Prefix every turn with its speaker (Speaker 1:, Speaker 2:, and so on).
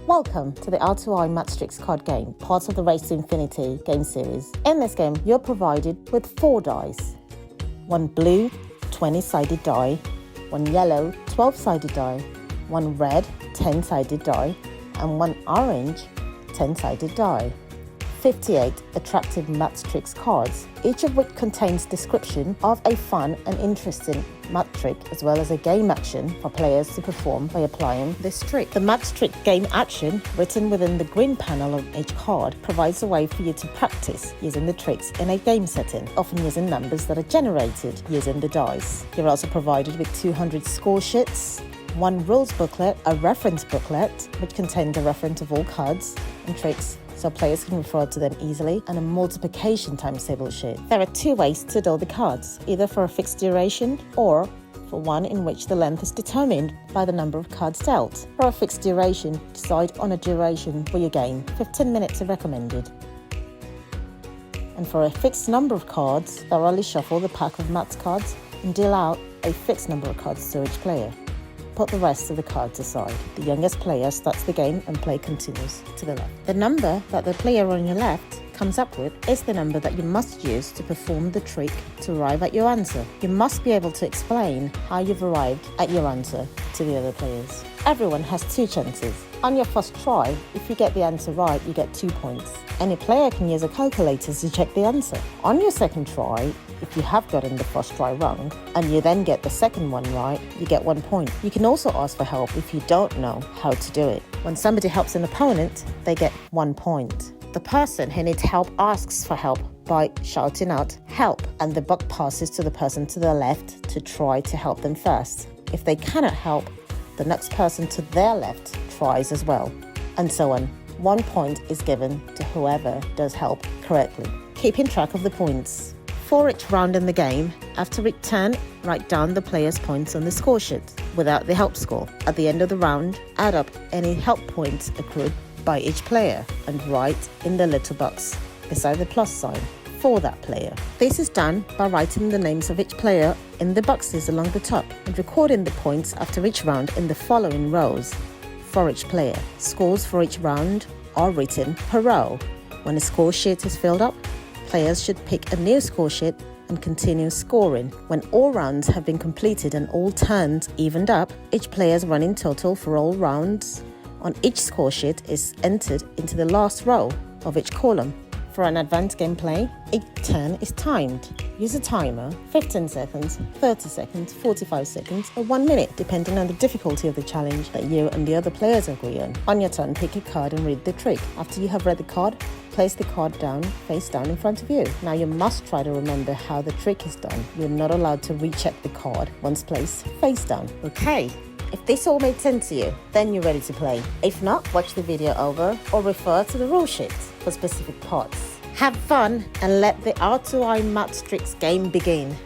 Speaker 1: Welcome to the R2I Matrix card game, part of the Race to Infinity game series. In this game, you're provided with 4 dice. One blue, 20-sided die, one yellow, 12-sided die, one red, 10-sided die, and one orange, 10-sided die. 58 attractive matrix cards, each of which contains description of a fun and interesting matrix as well as a game action for players to perform by applying this trick. The matrix game action, written within the green panel of each card, provides a way for you to practice using the tricks in a game setting, often using numbers that are generated using the dice. You're also provided with 200 score sheets, one rules booklet, a reference booklet, which contains a reference of all cards and tricks so players can refer to them easily, and a multiplication times table sheet. There are 2 ways to deal the cards, either for a fixed duration or for one in which the length is determined by the number of cards dealt. For a fixed duration, decide on a duration for your game. 15 minutes are recommended. And for a fixed number of cards, thoroughly shuffle the pack of mat cards and deal out a fixed number of cards to each player. Put the rest of the cards aside. The youngest player starts the game and play continues to the left. The number that the player on your left comes up with is the number that you must use to perform the trick to arrive at your answer. You must be able to explain how you've arrived at your answer to the other players. Everyone has 2 chances. On your first try, if you get the answer right, you get 2 points. Any player can use a calculator to check the answer. On your second try, if you have gotten the first try wrong, and you then get the second one right, you get 1 point. You can also ask for help if you don't know how to do it. When somebody helps an opponent, they get 1 point. The person who needs help asks for help by shouting out, "Help!" and the buck passes to the person to the left to try to help them first. If they cannot help, the next person to their left tries as well, and so on. 1 point is given to whoever does help correctly. Keeping track of the points. For each round in the game, after each turn, write down the player's points on the score sheet without the help score. At the end of the round, add up any help points accrued by each player and write in the little box beside the plus sign for that player. This is done by writing the names of each player in the boxes along the top and recording the points after each round in the following rows for each player. Scores for each round are written per row. When a score sheet is filled up, players should pick a new score sheet and continue scoring. When all rounds have been completed and all turns evened up, each player's running total for all rounds on each score sheet is entered into the last row of each column. For an advanced gameplay, each turn is timed. Use a timer, 15 seconds, 30 seconds, 45 seconds, or 1 minute, depending on the difficulty of the challenge that you and the other players agree on. On your turn, pick a card and read the trick. After you have read the card, place the card down, face down in front of you. Now you must try to remember how the trick is done. You're not allowed to recheck the card once placed face down. Okay. If this all made sense to you, then you're ready to play. If not, watch the video over or refer to the rule sheet for specific parts. Have fun and let the R2I Matrix game begin.